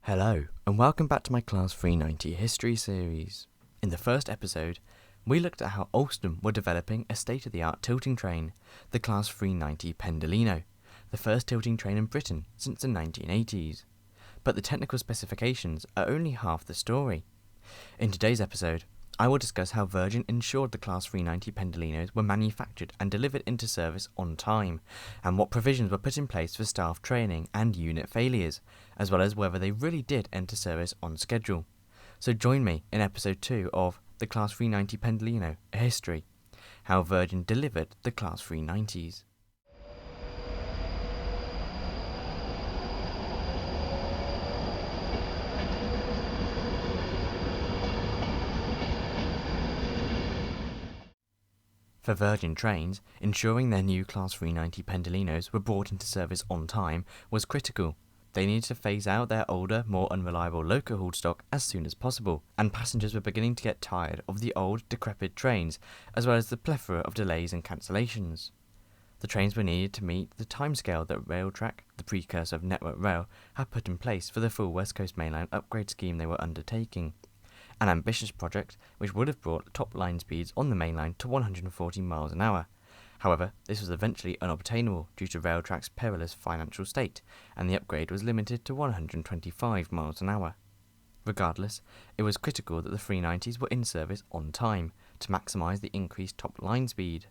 Hello, and welcome back to my Class 390 History series. In the first episode, we looked at how Alstom were developing a state-of-the-art tilting train, the Class 390 Pendolino, the first tilting train in Britain since the 1980s. But the technical specifications are only half the story. In today's episode, I will discuss how Virgin ensured the Class 390 Pendolinos were manufactured and delivered into service on time, and what provisions were put in place for staff training and unit failures, as well as whether they really did enter service on schedule. So join me in episode 2 of the Class 390 Pendolino, a history, how Virgin delivered the Class 390s. For Virgin Trains, ensuring their new Class 390 Pendolinos were brought into service on time was critical. They needed to phase out their older, more unreliable loco-hauled stock as soon as possible, and passengers were beginning to get tired of the old, decrepit trains, as well as the plethora of delays and cancellations. The trains were needed to meet the timescale that Railtrack, the precursor of Network Rail, had put in place for the full West Coast Mainline upgrade scheme they were undertaking. An ambitious project which would have brought top line speeds on the mainline to 140 miles an hour. However, this was eventually unobtainable due to Railtrack's perilous financial state, and the upgrade was limited to 125 miles an hour. Regardless, it was critical that the 390s were in service on time to maximise the increased top line speed.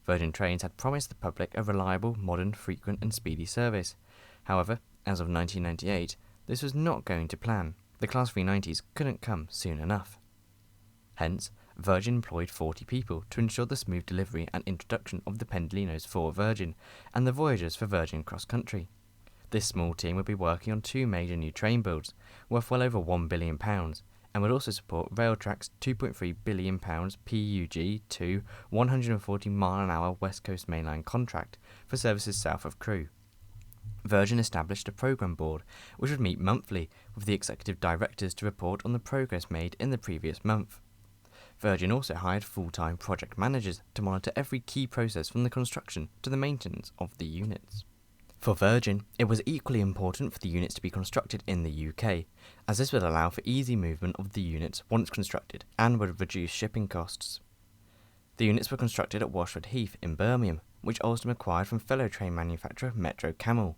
Virgin Trains had promised the public a reliable, modern, frequent and speedy service. However, as of 1998, this was not going to plan. The Class 390s couldn't come soon enough. Hence, Virgin employed 40 people to ensure the smooth delivery and introduction of the Pendolinos for Virgin and the Voyagers for Virgin Cross Country. This small team would be working on two major new train builds, worth well over £1 billion, and would also support Railtrack's £2.3 billion PUG-2 140-mile-an-hour West Coast Mainline contract for services south of Crewe. Virgin established a programme board which would meet monthly with the executive directors to report on the progress made in the previous month. Virgin also hired full-time project managers to monitor every key process from the construction to the maintenance of the units. For Virgin, it was equally important for the units to be constructed in the UK, as this would allow for easy movement of the units once constructed and would reduce shipping costs. The units were constructed at Washford Heath in Birmingham, which Alstom acquired from fellow train manufacturer Metro Camel.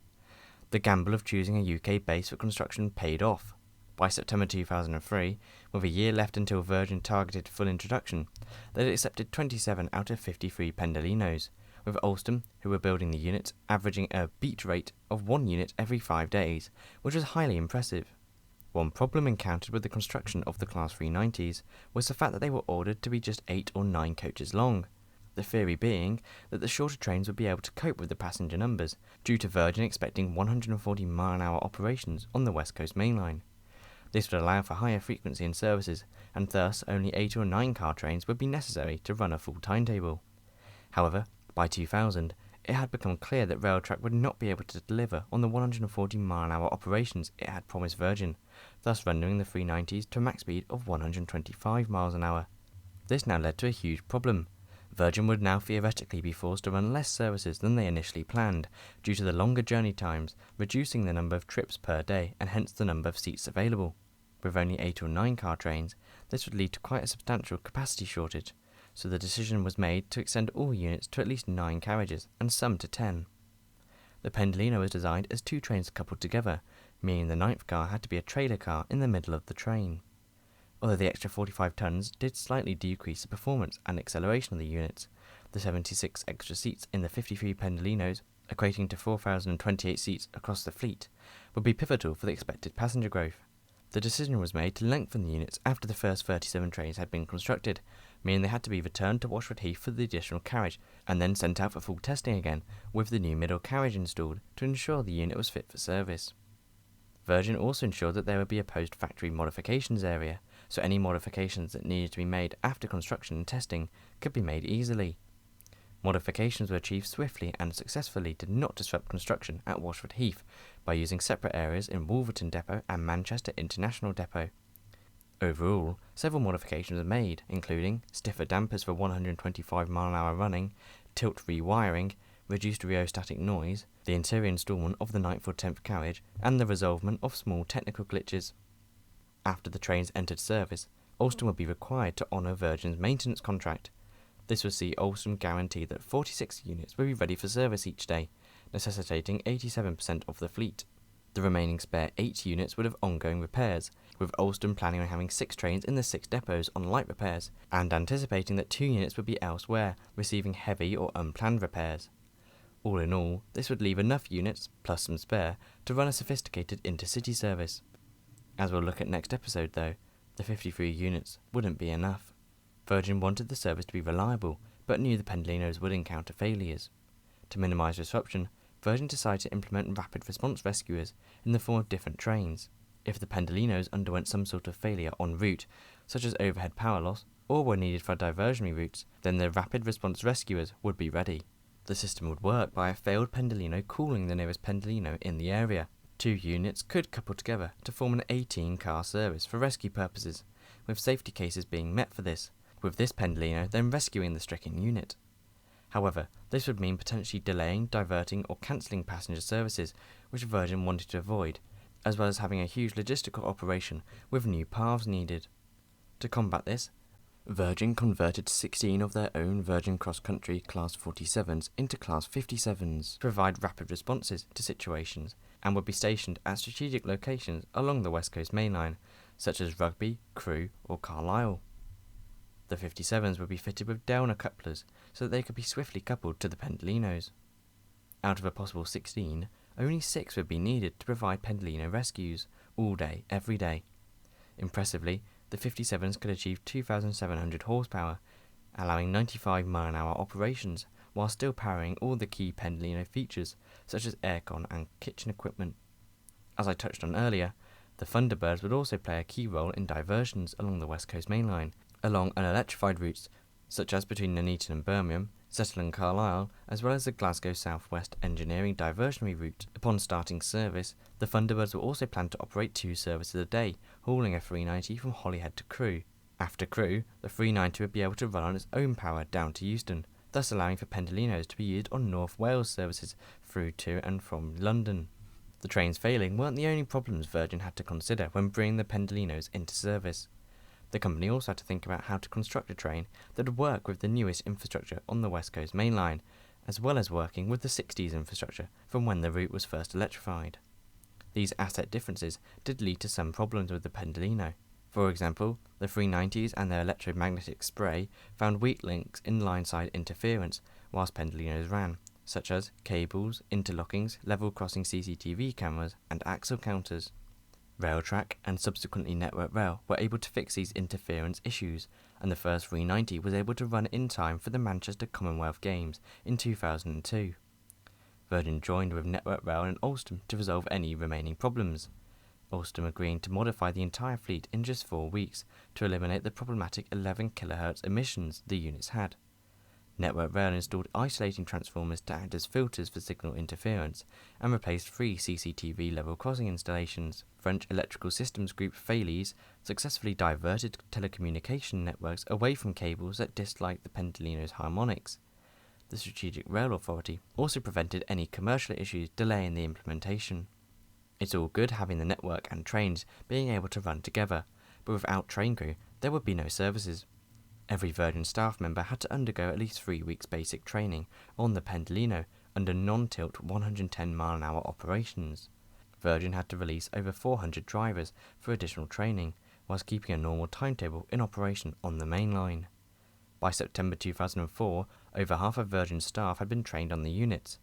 The gamble of choosing a UK base for construction paid off. By September 2003, with a year left until Virgin targeted full introduction, they had accepted 27 out of 53 Pendolinos, with Alstom, who were building the units, averaging a beat rate of 1 unit every 5 days, which was highly impressive. One problem encountered with the construction of the Class 390s was the fact that they were ordered to be just 8 or 9 coaches long. The theory being that the shorter trains would be able to cope with the passenger numbers, due to Virgin expecting 140-mile-an-hour operations on the West Coast Mainline. This would allow for higher frequency in services, and thus only 8 or 9 car trains would be necessary to run a full timetable. However, by 2000, it had become clear that Railtrack would not be able to deliver on the 140-mile-an-hour operations it had promised Virgin, thus rendering the 390s to a max speed of 125 miles an hour. This now led to a huge problem. Virgin would now theoretically be forced to run less services than they initially planned, due to the longer journey times, reducing the number of trips per day and hence the number of seats available. With only 8 or 9 car trains, this would lead to quite a substantial capacity shortage, so the decision was made to extend all units to at least 9 carriages, and some to 10. The Pendolino was designed as 2 trains coupled together, meaning the 9th car had to be a trailer car in the middle of the train. Although the extra 45 tonnes did slightly decrease the performance and acceleration of the units, the 76 extra seats in the 53 Pendolinos, equating to 4,028 seats across the fleet, would be pivotal for the expected passenger growth. The decision was made to lengthen the units after the first 37 trains had been constructed, meaning they had to be returned to Washford Heath for the additional carriage, and then sent out for full testing again, with the new middle carriage installed to ensure the unit was fit for service. Virgin also ensured that there would be a post-factory modifications area, so any modifications that needed to be made after construction and testing could be made easily. Modifications were achieved swiftly and successfully to not disrupt construction at Washford Heath by using separate areas in Wolverton Depot and Manchester International Depot. Overall, several modifications were made, including stiffer dampers for 125 mile an hour running, tilt rewiring, reduced rheostatic noise, the interior instalment of the 9th or 10th carriage, and the resolvement of small technical glitches. After the trains entered service, Alstom would be required to honour Virgin's maintenance contract. This would see Alstom guarantee that 46 units would be ready for service each day, necessitating 87% of the fleet. The remaining spare 8 units would have ongoing repairs, with Alstom planning on having 6 trains in the 6 depots on light repairs, and anticipating that 2 units would be elsewhere, receiving heavy or unplanned repairs. All in all, this would leave enough units, plus some spare, to run a sophisticated intercity service. As we'll look at next episode though, the 53 units wouldn't be enough. Virgin wanted the service to be reliable, but knew the Pendolinos would encounter failures. To minimise disruption, Virgin decided to implement rapid response rescuers in the form of different trains. If the Pendolinos underwent some sort of failure en route, such as overhead power loss, or were needed for diversionary routes, then the rapid response rescuers would be ready. The system would work by a failed Pendolino calling the nearest Pendolino in the area. 2 units could couple together to form an 18-car service for rescue purposes, with safety cases being met for this, with this Pendolino then rescuing the stricken unit. However, this would mean potentially delaying, diverting or cancelling passenger services, which Virgin wanted to avoid, as well as having a huge logistical operation with new paths needed. To combat this, Virgin converted 16 of their own Virgin Cross Country Class 47s into Class 57s to provide rapid responses to situations, and would be stationed at strategic locations along the West Coast Main Line, such as Rugby, Crewe or Carlisle. The 57s would be fitted with Downer couplers so that they could be swiftly coupled to the Pendolinos. Out of a possible 16, only 6 would be needed to provide Pendolino rescues, all day, every day. Impressively, the 57s could achieve 2,700 horsepower, allowing 95-mile-an-hour operations, while still powering all the key Pendolino features, such as aircon and kitchen equipment. As I touched on earlier, the Thunderbirds would also play a key role in diversions along the West Coast Main Line, along unelectrified routes, such as between Nuneaton and Birmingham, Settle and Carlisle, as well as the Glasgow South West Engineering diversionary route. Upon starting service, the Thunderbirds were also planned to operate 2 services a day, hauling a 390 from Holyhead to Crewe. After Crewe, the 390 would be able to run on its own power down to Euston, thus allowing for Pendolinos to be used on North Wales services through to and from London. The trains failing weren't the only problems Virgin had to consider when bringing the Pendolinos into service. The company also had to think about how to construct a train that would work with the newest infrastructure on the West Coast Main Line, as well as working with the 60s infrastructure from when the route was first electrified. These asset differences did lead to some problems with the Pendolino. For example, the 390s and their electromagnetic spray found weak links in line-side interference whilst Pendolinos ran, such as cables, interlockings, level crossing CCTV cameras, and axle counters. Railtrack and subsequently Network Rail were able to fix these interference issues, and the first 390 was able to run in time for the Manchester Commonwealth Games in 2002. Virgin joined with Network Rail and Alstom to resolve any remaining problems, Alstom agreeing to modify the entire fleet in just 4 weeks to eliminate the problematic 11 kHz emissions the units had. Network Rail installed isolating transformers to act as filters for signal interference, and replaced 3 CCTV level crossing installations. French Electrical Systems Group Thales successfully diverted telecommunication networks away from cables that disliked the Pendolino's harmonics. The Strategic Rail Authority also prevented any commercial issues delaying the implementation. It's all good having the network and trains being able to run together, but without train crew there would be no services. Every Virgin staff member had to undergo at least 3 weeks basic training on the Pendolino under non-tilt 110-mile-an-hour operations. Virgin had to release over 400 drivers for additional training, whilst keeping a normal timetable in operation on the main line. By September 2004, over half of Virgin's staff had been trained on the units.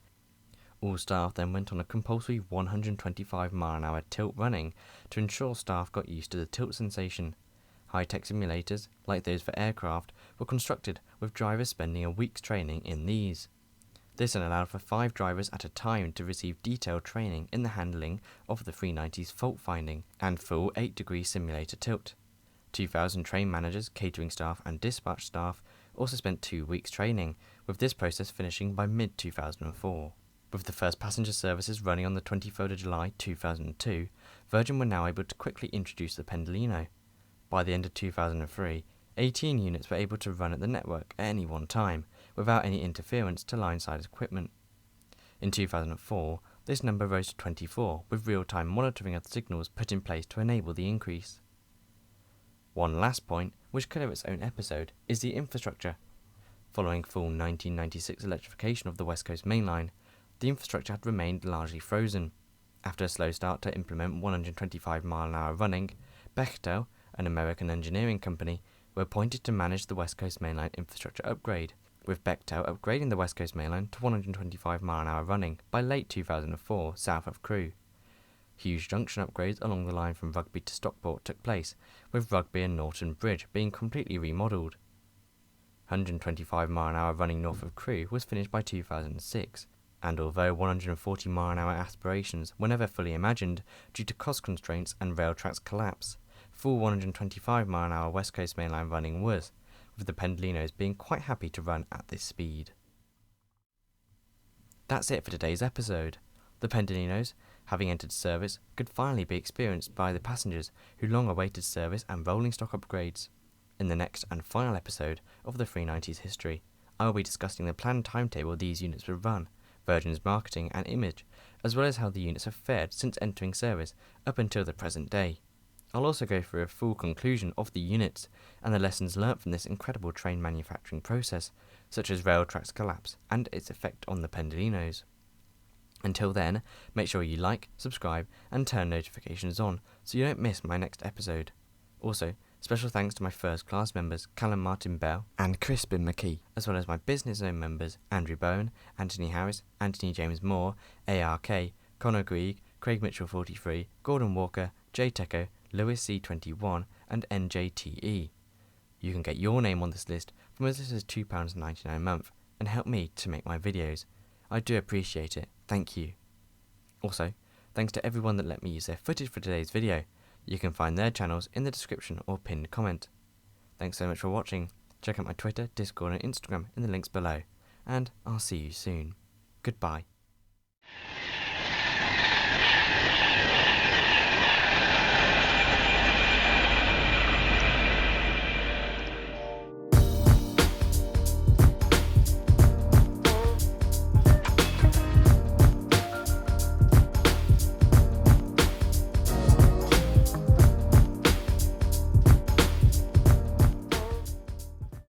All staff then went on a compulsory 125-mile-an-hour tilt running to ensure staff got used to the tilt sensation. High-tech simulators, like those for aircraft, were constructed with drivers spending a week's training in these. This then allowed for 5 drivers at a time to receive detailed training in the handling of the 390's fault finding and full 8-degree simulator tilt. 2,000 train managers, catering staff and dispatch staff also spent 2 weeks training, with this process finishing by mid-2004. With the first passenger services running on the 23rd of July 2002, Virgin were now able to quickly introduce the Pendolino. By the end of 2003, 18 units were able to run at the network at any one time, without any interference to line-side equipment. In 2004, this number rose to 24, with real-time monitoring of the signals put in place to enable the increase. One last point, which could have its own episode, is the infrastructure. Following full 1996 electrification of the West Coast Main Line, the infrastructure had remained largely frozen. After a slow start to implement 125-mile-an-hour running, Bechtel, an American engineering company, were appointed to manage the West Coast Main Line infrastructure upgrade, with Bechtel upgrading the West Coast Main Line to 125-mile-an-hour running by late 2004 south of Crewe. Huge junction upgrades along the line from Rugby to Stockport took place, with Rugby and Norton Bridge being completely remodelled. 125-mile-an-hour running north of Crewe was finished by 2006, and although 140-mile-an-hour aspirations were never fully imagined due to cost constraints and rail tracks collapse, full 125-mile-an-hour West Coast Main Line running was, with the Pendolinos being quite happy to run at this speed. That's it for today's episode. The Pendolinos, having entered service, could finally be experienced by the passengers who long awaited service and rolling stock upgrades. In the next and final episode of the 390's history, I will be discussing the planned timetable these units will run, Virgin's marketing and image, as well as how the units have fared since entering service up until the present day. I'll also go through a full conclusion of the units and the lessons learnt from this incredible train manufacturing process, such as rail tracks collapse and its effect on the Pendolinos. Until then, make sure you like, subscribe and turn notifications on so you don't miss my next episode. Also, special thanks to my first class members Callum Martin Bell and Crispin McKee, as well as my business zone members Andrew Bowen, Anthony Harris, Anthony James Moore, ARK, Connor Grieg, Craig Mitchell 43, Gordon Walker, Jay Tecco, Lewis C21 and NJTE. You can get your name on this list from as little as £2.99 a month and help me to make my videos. I do appreciate it, thank you. Also, thanks to everyone that let me use their footage for today's video. You can find their channels in the description or pinned comment. Thanks so much for watching. Check out my Twitter, Discord and Instagram in the links below. And I'll see you soon. Goodbye.